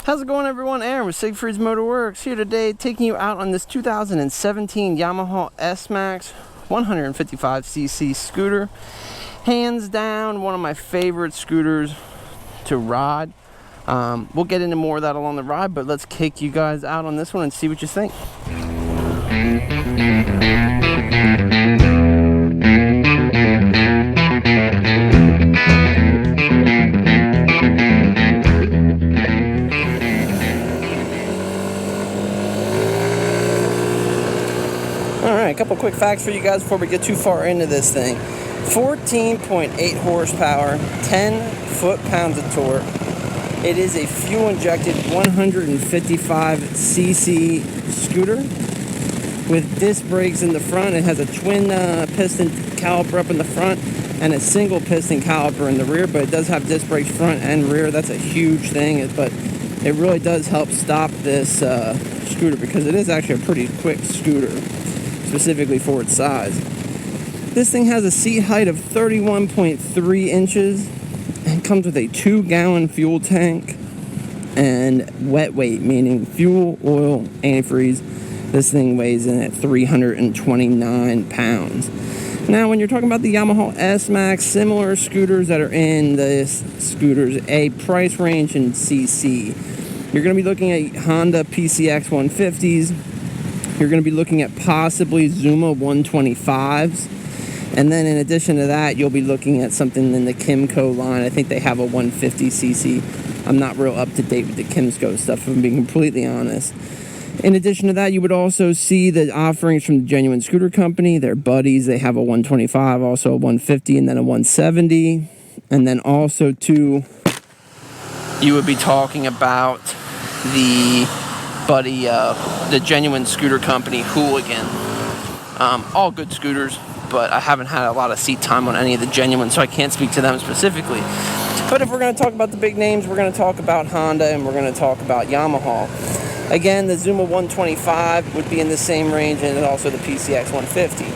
How's it going, everyone? Aaron with Siegfried's Motorwerx here today, taking you out on this 2017 Yamaha Smax 155cc scooter. Hands down, one of my favorite scooters to ride. We'll get into more of that along the ride, but let's kick you guys out on this one and see what you think. Alright, a couple quick facts for you guys before we get too far into this thing. 14.8 horsepower, 10 foot-pounds of torque. It is a fuel-injected 155cc scooter with disc brakes in the front. It has a twin piston caliper up in the front and a single piston caliper in the rear, but it does have disc brakes front and rear. That's a huge thing, but it really does help stop this scooter because it is actually a pretty quick scooter, specifically for its size. This thing has a seat height of 31.3 inches and comes with a 2-gallon fuel tank and wet weight, meaning fuel, oil, antifreeze. This thing weighs in at 329 pounds. Now, when you're talking about the Yamaha Smax, similar scooters that are in this scooters, a price range in CC, you're going to be looking at Honda PCX 150s. You're going to be looking at possibly Zuma 125s. And then in addition to that, you'll be looking at something in the Kimco line. I think they have a 150cc. I'm not real up to date with the Kimco stuff, if I'm being completely honest. In addition to that, you would also see the offerings from the Genuine Scooter Company. They're buddies. They have a 125, also a 150, and then a 170. And then also, too, you would be talking about the buddy, the Genuine Scooter Company Hooligan. All good scooters, but I haven't had a lot of seat time on any of the Genuine, so I can't speak to them specifically. But if we're going to talk about the big names, we're going to talk about Honda and we're going to talk about Yamaha. Again, the Zuma 125 would be in the same range, and also the PCX 150.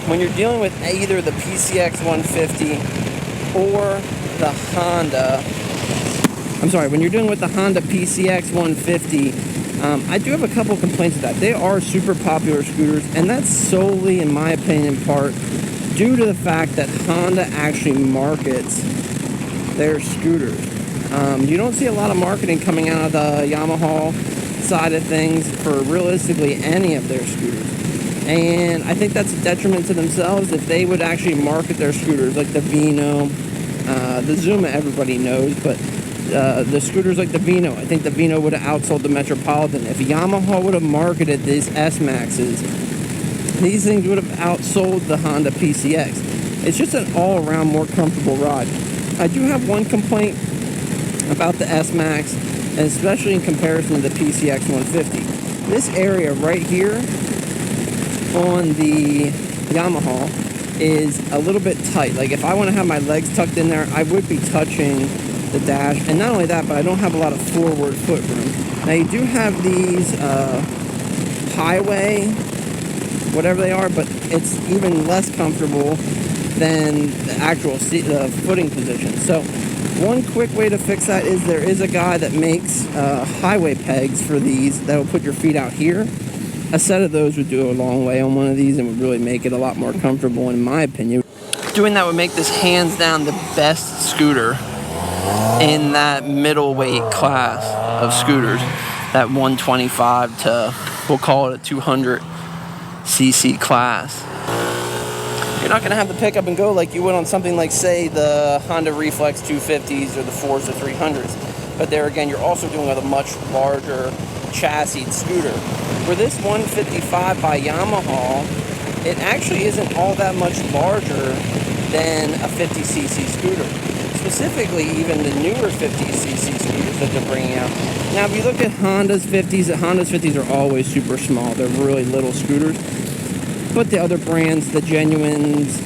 When you're dealing with either the PCX 150 or the Honda, when you're dealing with the Honda PCX 150, I do have a couple complaints with that. They are super popular scooters, and that's solely, in my opinion, part due to the fact that Honda actually markets their scooters. You don't see a lot of marketing coming out of the Yamaha side of things for realistically any of their scooters. And I think that's a detriment to themselves if they would actually market their scooters like the Vino, the Zuma everybody knows, but the scooters like the Vino, I think the Vino would have outsold the Metropolitan. If Yamaha would have marketed these S-Maxes, these things would have outsold the Honda PCX. It's just an all-around more comfortable ride. I do have one complaint about the S-Max, and especially in comparison to the PCX 150. This area right here on the Yamaha is a little bit tight. Like, if I want to have my legs tucked in there, I would be touching the dash. And not only that, but I don't have a lot of forward foot room. Now, you do have these highway, whatever they are, but it's even less comfortable than the actual footing position. So one quick way to fix that is there is a guy that makes highway pegs for these that will put your feet out here. A set of those would do a long way on one of these and would really make it a lot more comfortable, in my opinion. Doing that would make this hands down the best scooter in that middleweight class of scooters, that 125 to, we'll call it a 200cc class. You're not going to have the pickup and go like you would on something like, say, the Honda Reflex 250s or the Forza 300s. But there again, you're also doing with a much larger chassis scooter. For this 155 by Yamaha, it actually isn't all that much larger than a 50cc scooter. Specifically, even the newer 50cc scooters that they're bringing out. Now, if you look at Honda's 50s, Honda's 50s are always super small. They're really little scooters. But the other brands, the Genuines,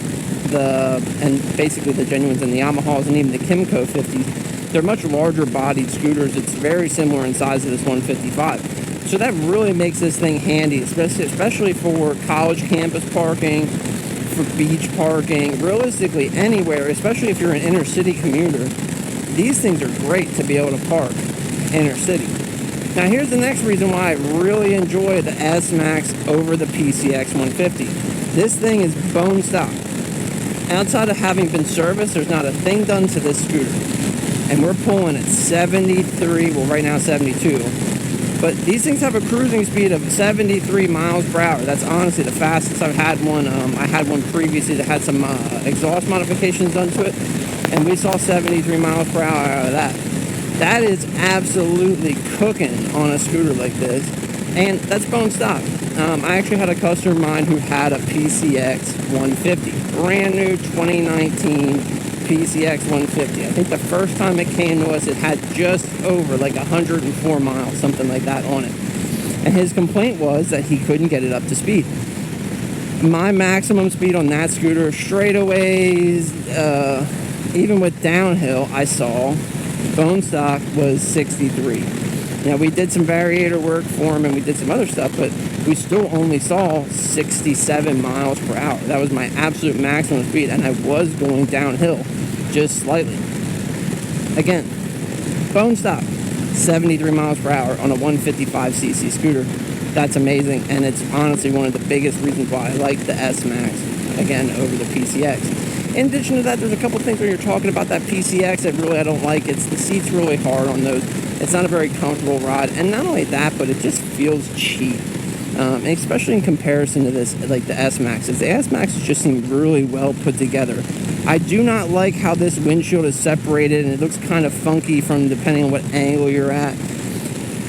and basically the Genuines and the Yamahas, and even the Kimco 50s, they're much larger bodied scooters. It's very similar in size to this 155. So that really makes this thing handy, especially for college campus parking, for beach parking, realistically anywhere, especially if you're an inner city commuter. These things are great to be able to park. inner city. Now here's the next reason why I really enjoy the S-Max over the PCX 150. This thing is bone stock. Outside of having been serviced, there's not a thing done to this scooter. And we're pulling at 73, well right now 72. But these things have a cruising speed of 73 miles per hour. That's honestly the fastest I've had one. I had one previously that had some exhaust modifications done to it, and we saw 73 miles per hour out of that. That is absolutely cooking on a scooter like this, and that's bone stock. I actually had a customer of mine who had a PCX 150, brand new 2019 PCX 150. I think the first time it came to us, it had just over like 104 miles, something like that on it. And his complaint was that he couldn't get it up to speed. My maximum speed on that scooter, straightaways, even with downhill, I saw bone stock was 63. Now we did some variator work for him and we did some other stuff, but we still only saw 67 miles per hour. That was my absolute maximum speed, and I was going downhill just slightly. Again, bone stock, 73 miles per hour on a 155cc scooter. That's amazing, and it's honestly one of the biggest reasons why I like the S-Max, again, over the PCX. In addition to that, there's a couple things when you're talking about that PCX that really I don't like. It's the seat's really hard on those. It's not a very comfortable ride, and not only that, but it just feels cheap. Especially in comparison to this, like the S-Maxes. The S-Maxes just seem really well put together. I do not like how this windshield is separated, and it looks kind of funky from depending on what angle you're at.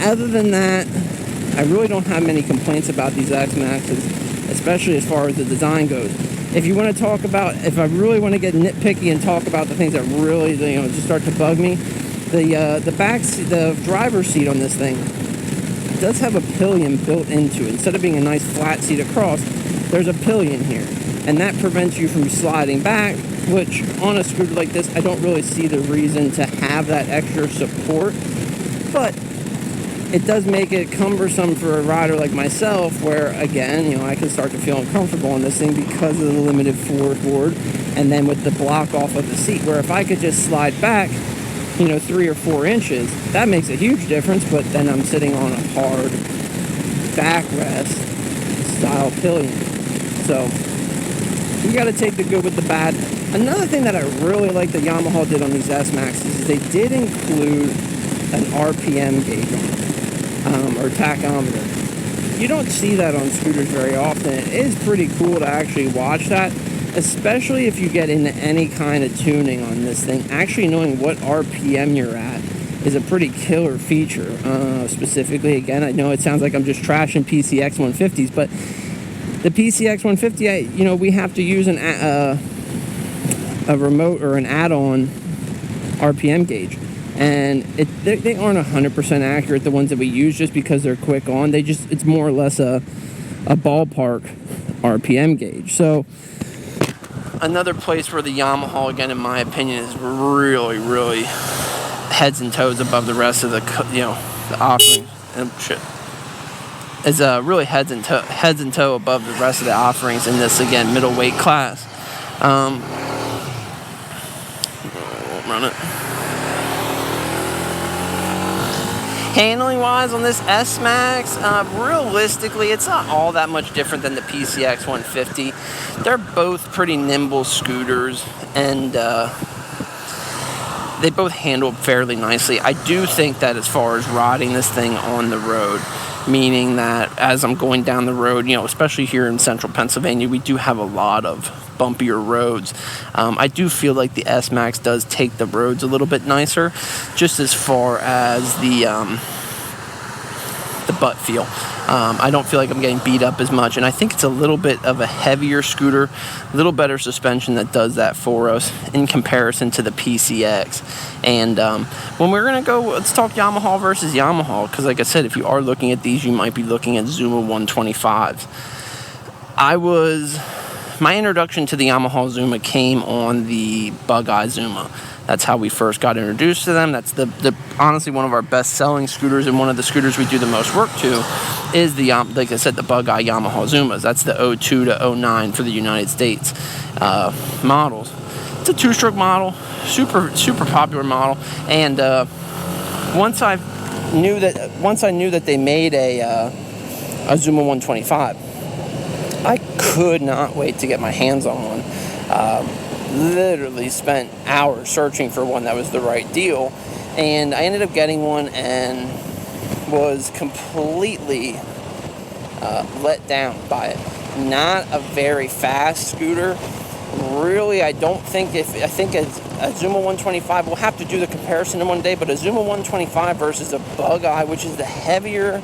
Other than that, I really don't have many complaints about these S-Maxes, especially as far as the design goes. If you want to talk about, if I really want to get nitpicky and talk about the things that really, just start to bug me, the back seat, the driver's seat on this thing does have a pillion built into it. Instead of being a nice flat seat across, there's a pillion here, and that prevents you from sliding back, which on a scooter like this, I don't really see the reason to have that extra support. But it does make it cumbersome for a rider like myself, where again, I can start to feel uncomfortable on this thing because of the limited forward board, and then with the block off of the seat, where if I could just slide back 3 or 4 inches, that makes a huge difference. But then I'm sitting on a hard backrest style pillion, so you got to take the good with the bad. Another thing that I really like that Yamaha did on these S-Maxes is they did include an RPM gauge on it, or tachometer. You don't see that on scooters very often. It is pretty cool to actually watch that, especially if you get into any kind of tuning on this thing. Actually knowing what RPM you're at is a pretty killer feature. Specifically, again, I know it sounds like I'm just trashing PCX 150s, but the PCX 150, we have to use a remote or an add-on RPM gauge, and they aren't 100% accurate, the ones that we use, just because they're quick on. It's more or less a ballpark RPM gauge. So another place where the Yamaha, again, in my opinion, is really, really heads and toes above the rest of the offerings. And shit. Is really heads and toe above the rest of the offerings in this, again, middleweight class. Run it. Handling wise on this S-Max, realistically, it's not all that much different than the PCX 150. They're both pretty nimble scooters, and they both handle fairly nicely. I do think that as far as riding this thing on the road, meaning that as I'm going down the road, especially here in central Pennsylvania, we do have a lot of bumpier roads. I do feel like the S-Max does take the roads a little bit nicer, just as far as the butt feel. I don't feel like I'm getting beat up as much, and I think it's a little bit of a heavier scooter, a little better suspension that does that for us in comparison to the PCX. And when we're going to go, let's talk Yamaha versus Yamaha, because like I said, if you are looking at these, you might be looking at Zuma 125s. My introduction to the Yamaha Zuma came on the Bug-Eye Zuma. That's how we first got introduced to them. That's the honestly one of our best-selling scooters, and one of the scooters we do the most work to is the, like I said, the Bug-Eye Yamaha Zumas. That's the 02 to 09 for the United States models. It's a two-stroke model, super popular model, and once I once I knew that they made a Zuma 125, I could not wait to get my hands on one. Literally spent hours searching for one that was the right deal, and I ended up getting one and was completely let down by it. Not a very fast scooter. Really, I think a Zuma 125, we'll have to do the comparison in one day, but a Zuma 125 versus a Bug Eye, which is the heavier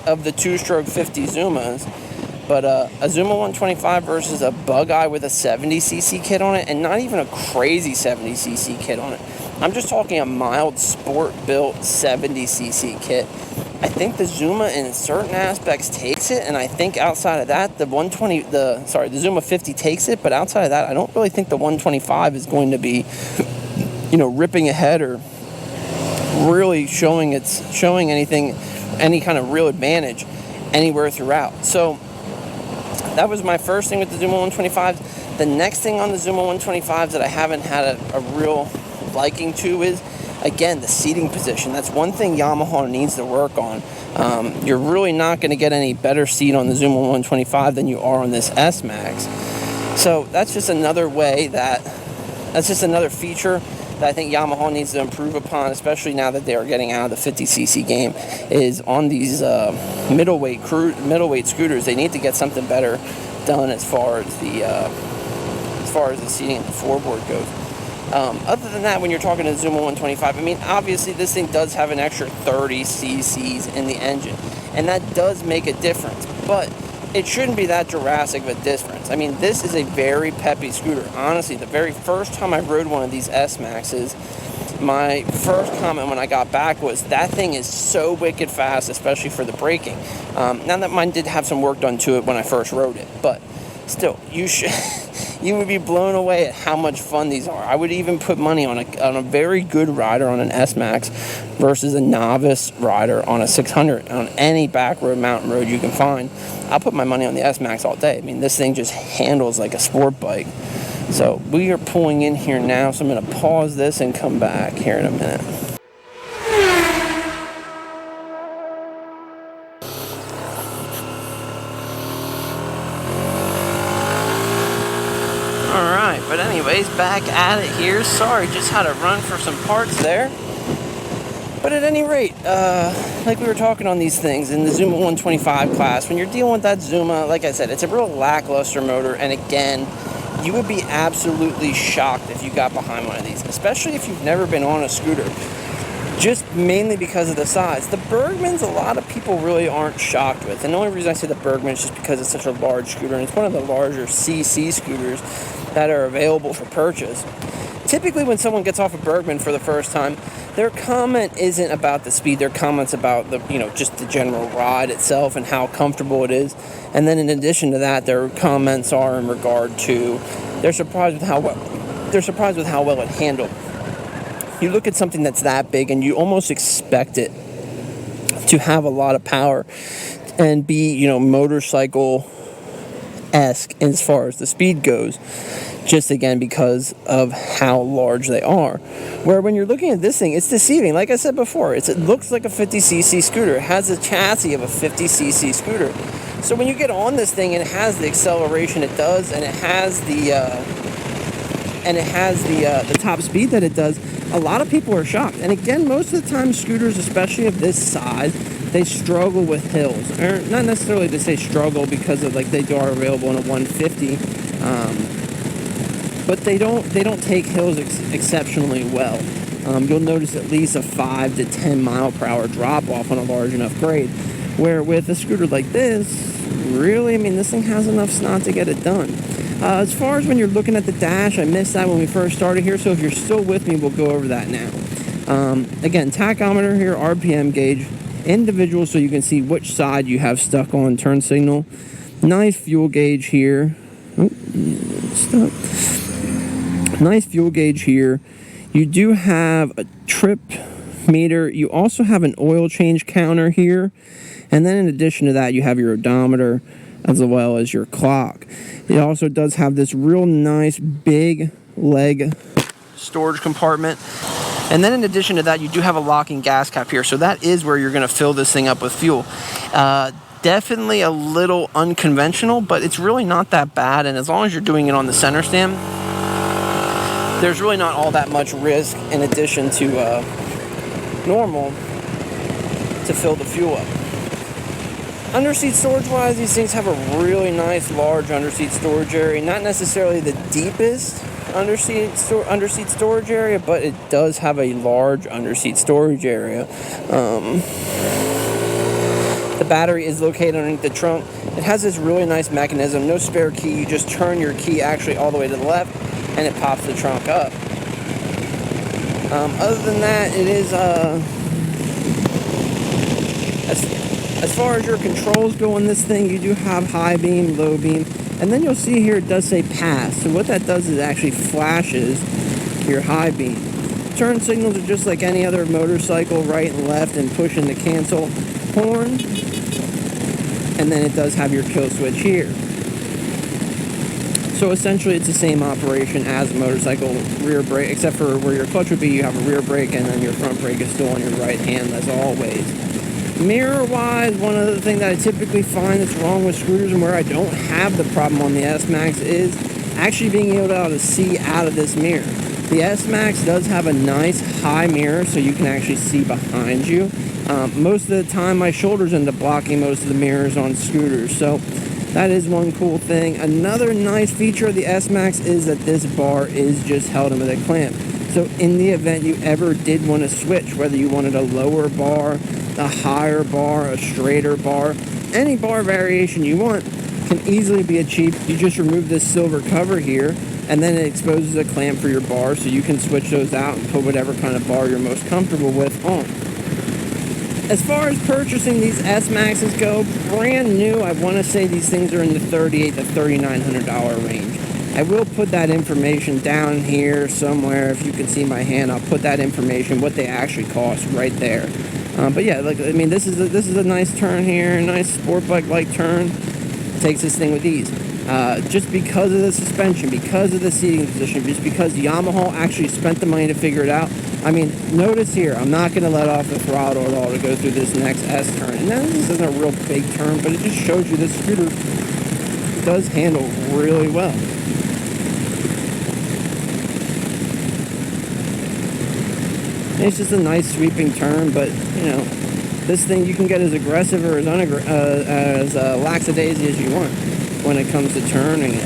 of the two-stroke 50 Zumas, but a Zuma 125 versus a Bug Eye with a 70cc kit on it, and not even a crazy 70cc kit on it. I'm just talking a mild sport-built 70cc kit. I think the Zuma in certain aspects takes it, and I think outside of that, the Zuma 50 takes it, but outside of that, I don't really think the 125 is going to be, ripping ahead or really showing any kind of real advantage anywhere throughout. So that was my first thing with the Zuma 125s. The next thing on the Zuma 125s that I haven't had a real liking to is, again, the seating position. That's one thing Yamaha needs to work on. You're really not going to get any better seat on the Zuma 125 than you are on this S-Max. So that's just another feature that I think Yamaha needs to improve upon, especially now that they are getting out of the 50cc game, is on these middleweight scooters. They need to get something better done as far as the seating and the floorboard goes. Other than that, when you're talking to Zuma 125, I mean, obviously this thing does have an extra 30 cc's in the engine, and that does make a difference, but it shouldn't be that drastic of a difference. I mean, this is a very peppy scooter. Honestly, the very first time I rode one of these S-Maxes, my first comment when I got back was, that thing is so wicked fast, especially for the braking. Now that mine did have some work done to it when I first rode it, but still, you would be blown away at how much fun these are. I would even put money on a very good rider on an S-Max versus a novice rider on a 600 on any back road, mountain road you can find. I'll put my money on the S-Max all day. I mean, this thing just handles like a sport bike. So we are pulling in here now, so I'm going to pause this and come back here in a minute. But anyways, back at it here. Sorry, just had to run for some parts there. But at any rate, like we were talking on these things in the Zuma 125 class, when you're dealing with that Zuma, like I said, it's a real lackluster motor. And again, you would be absolutely shocked if you got behind one of these, especially if you've never been on a scooter, just mainly because of the size. The Bergmans, a lot of people really aren't shocked with. And the only reason I say the Bergman is just because it's such a large scooter, and it's one of the larger CC scooters that are available for purchase. Typically when someone gets off a Bergman for the first time, their comment isn't about the speed, their comment's about the, just the general ride itself and how comfortable it is. And then in addition to that, their comments are in regard to, they're surprised with how well it handled. You look at something that's that big and you almost expect it to have a lot of power and be, motorcycle-esque as far as the speed goes, just again because of how large they are. Where when you're looking at this thing, it's deceiving. Like I said before, it looks like a 50cc scooter. It has the chassis of a 50cc scooter. So when you get on this thing and it has the acceleration it does, and it has the top speed that it does, a lot of people are shocked. And again, most of the time scooters, especially of this size, they struggle with hills. Or not necessarily to say struggle, because of like they are available in a 150, but they don't take hills exceptionally well. You'll notice at least a 5 to 10 mile per hour drop off on a large enough grade. Where with a scooter like this, really, I mean, this thing has enough snot to get it done. As far as when you're looking at the dash, I missed that when we first started here, so if you're still with me, we'll go over that now. Again, tachometer here, RPM gauge, individual, so you can see which side you have stuck on turn signal. Nice fuel gauge here. Oh, stop. Nice fuel gauge here. You do have a trip meter. You also have an oil change counter here. And then in addition to that, you have your odometer as well as your clock. It also does have this real nice big leg storage compartment. And then in addition to that, you do have a locking gas cap here. So that is where you're going to fill this thing up with fuel. Definitely a little unconventional, but it's really not that bad. And as long as you're doing it on the center stand, there's really not all that much risk in addition to normal to fill the fuel up. Underseat storage wise, these things have a really nice large underseat storage area. Not necessarily the deepest underseat storage area, but it does have a large underseat storage area. The battery is located underneath the trunk. It has this really nice mechanism, no spare key. You just turn your key actually all the way to the left and it pops the trunk up. Other than that, it is as far as your controls go on this thing, you do have high beam, low beam, and then you'll see here it does say pass. So what that does is it actually flashes your high beam. Turn signals are just like any other motorcycle, right and left, and push and the cancel horn. And then it does have your kill switch here. So essentially it's the same operation as a motorcycle rear brake, except for where your clutch would be, you have a rear brake, and then your front brake is still on your right hand as always. Mirror-wise, one other thing that I typically find that's wrong with scooters and where I don't have the problem on the S-Max is actually being able to see out of this mirror. The S-Max does have a nice high mirror so you can actually see behind you. Most of the time my shoulders end up blocking most of the mirrors on scooters, so that is one cool thing. Another nice feature of the S-Max is that this bar is just held in with a clamp. So in the event you ever did want to switch, whether you wanted a lower bar, a higher bar, a straighter bar, any bar variation you want can easily be achieved. You just remove this silver cover here and then it exposes a clamp for your bar so you can switch those out and put whatever kind of bar you're most comfortable with on. As far as purchasing these S-Maxes go, brand new, I want to say these things are in the $3,800 to $3,900 range. I will put that information down here somewhere. If you can see my hand, I'll put that information, what they actually cost, right there. But yeah, like I mean, this is a nice turn here, a nice sport bike-like turn. Takes this thing with ease. Just because of the suspension, because of the seating position, just because Yamaha actually spent the money to figure it out. I mean, notice here, I'm not going to let off the throttle at all to go through this next S turn. And this isn't a real big turn, but it just shows you this scooter does handle really well. It's just a nice sweeping turn, but you know, this thing you can get as aggressive or as lackadaisy as you want when it comes to turning it.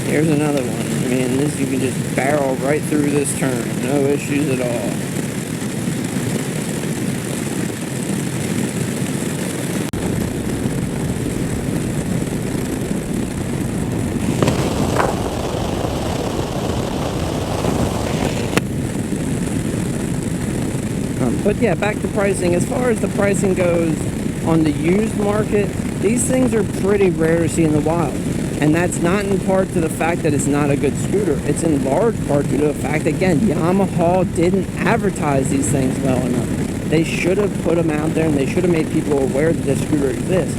Here's another one. I mean, this you can just barrel right through this turn, no issues at all. But yeah, back to pricing. As far as the pricing goes on the used market, these things are pretty rare to see in the wild. And that's not in part to the fact that it's not a good scooter. It's in large part due to the fact, again, Yamaha didn't advertise these things well enough. They should have put them out there and they should have made people aware that this scooter exists.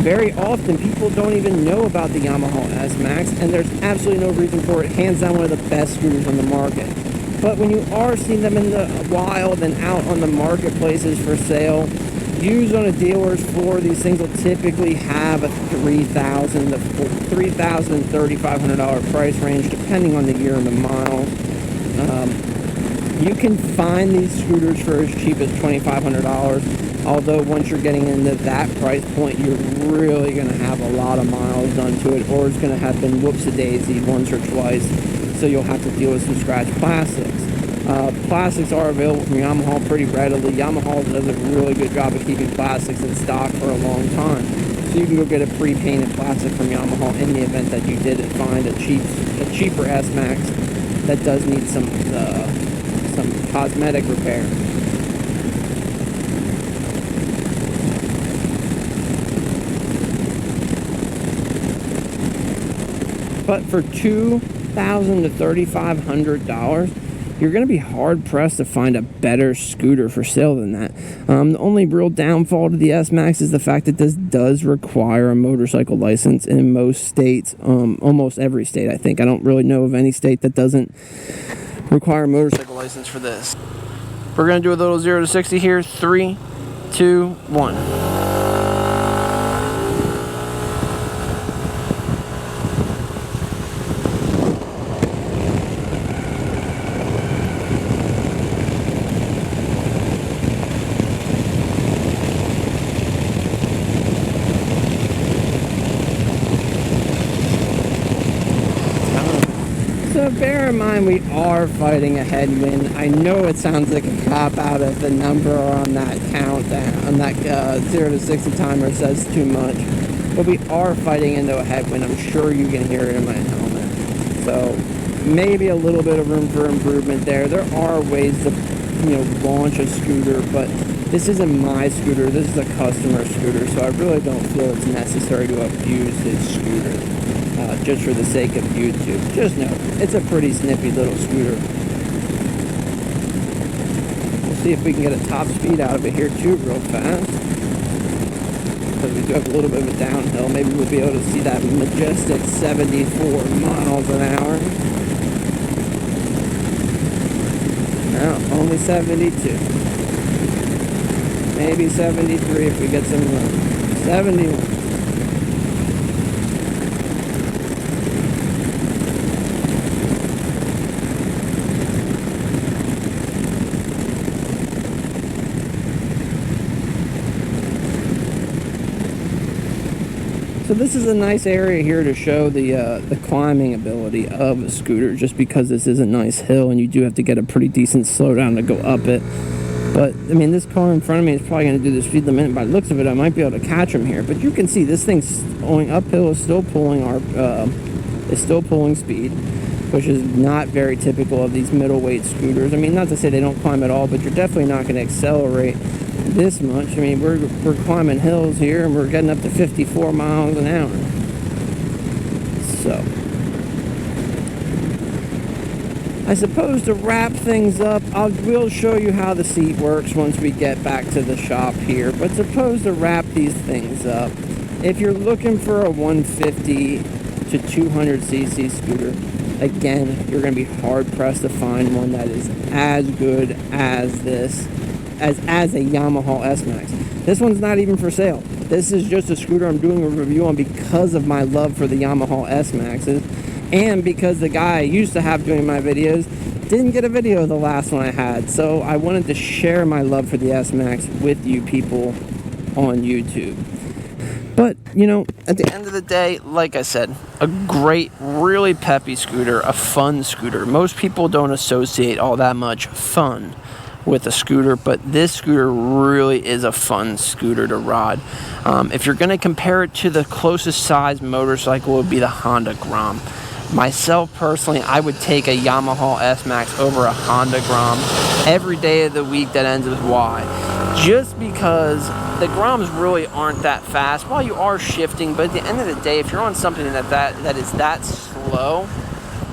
Very often, people don't even know about the Yamaha S-Max, and there's absolutely no reason for it. Hands down, one of the best scooters on the market. But when you are seeing them in the wild and out on the marketplaces for sale, used on a dealer's floor, these things will typically have a $3,000 to $3,500 price range, depending on the year and the mile. You can find these scooters for as cheap as $2,500, although once you're getting into that price point, you're really going to have a lot of miles done to it, or it's going to have been whoops-a-daisy once or twice, so you'll have to deal with some scratch plastics. Plastics are available from Yamaha pretty readily. Yamaha does a really good job of keeping plastics in stock for a long time. So you can go get a pre-painted plastic from Yamaha in the event that you did find a cheaper S-Max that does need some cosmetic repair. But for $2,000 to $3,500, you're going to be hard-pressed to find a better scooter for sale than that. The only real downfall to the S-Max is the fact that this does require a motorcycle license in most states, almost every state, I think. I don't really know of any state that doesn't require a motorcycle license for this. We're going to do a little 0 to 60 here. 3, 2, 1. So bear in mind we are fighting a headwind. I know it sounds like a cop out if the number on that countdown, on that 0 to 60 timer says too much. But we are fighting into a headwind. I'm sure you can hear it in my helmet. So maybe a little bit of room for improvement there. There are ways to, launch a scooter, but this isn't my scooter. This is a customer scooter, so I really don't feel it's necessary to abuse his scooter. Just for the sake of YouTube. Just know, it's a pretty snippy little scooter. We'll see if we can get a top speed out of it here too real fast. Because we do have a little bit of a downhill. Maybe we'll be able to see that majestic 74 miles an hour. No, only 72. Maybe 73 if we get some room. 71. So this is a nice area here to show the climbing ability of a scooter, just because this is a nice hill and you do have to get a pretty decent slowdown to go up it. But, I mean, this car in front of me is probably going to do the speed limit. By the looks of it, I might be able to catch him here. But you can see this thing's going uphill, is still pulling speed, which is not very typical of these middleweight scooters. I mean, not to say they don't climb at all, but you're definitely not going to accelerate this much. I mean, we're climbing hills here and we're getting up to 54 miles an hour. So I suppose to wrap things up, we'll show you how the seat works once we get back to the shop here. But suppose to wrap these things up, if you're looking for a 150 to 200cc scooter, again, you're going to be hard pressed to find one that is as good as this, as a Yamaha Smax. This one's not even for sale. This is just a scooter I'm doing a review on because of my love for the Yamaha Smaxes, and because the guy I used to have doing my videos didn't get a video of the last one I had. So I wanted to share my love for the S-Max with you people on YouTube. But, at the end of the day, like I said, a great, really peppy scooter, a fun scooter. Most people don't associate all that much fun with a scooter, but this scooter really is a fun scooter to ride. If you're going to compare it to the closest size motorcycle, it would be the Honda Grom. Myself personally, I would take a Yamaha S-Max over a Honda Grom every day of the week that ends with Y. Just because the Groms really aren't that fast. While you are shifting, but at the end of the day, if you're on something that is that slow,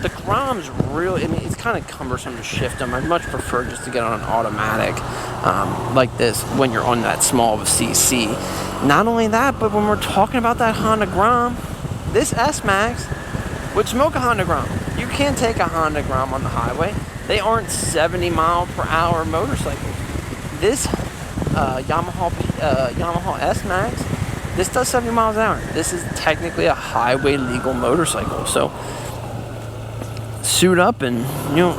the Groms really, it's kind of cumbersome to shift them. I'd much prefer just to get on an automatic like this when you're on that small of a CC. Not only that, but when we're talking about that Honda Grom, this S-Max would smoke a Honda Grom. You can't take a Honda Grom on the highway. They aren't 70 mile per hour motorcycles. This Yamaha S-Max, this does 70 miles an hour. This is technically a highway legal motorcycle. So suit up and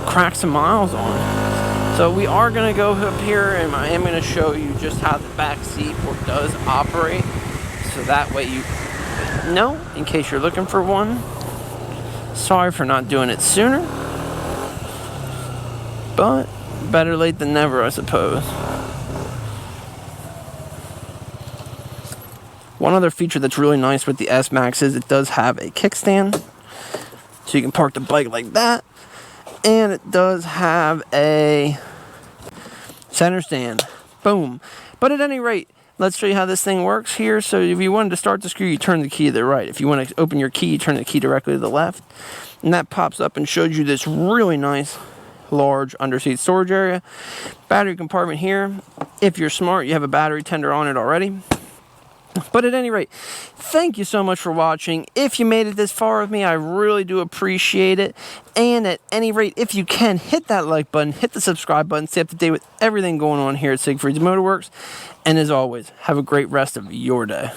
crack some miles on. So we are going to go up here, and I am going to show you just how the back seat does operate, so that way you know, in case you're looking for one. Sorry for not doing it sooner, but better late than never, I suppose. One other feature that's really nice with the S-Max is it does have a kickstand, so you can park the bike like that, and it does have a center stand. Boom. But at any rate, let's show you how this thing works here. So if you wanted to start the screw, you turn the key to the right. If you want to open your key, you turn the key directly to the left. And that pops up and shows you this really nice, large underseat storage area. Battery compartment here. If you're smart, you have a battery tender on it already. But at any rate, thank you so much for watching. If you made it this far with me, I really do appreciate it. And at any rate, if you can, hit that like button, hit the subscribe button, stay up to date with everything going on here at Siegfried's Motorwerx. And as always, have a great rest of your day.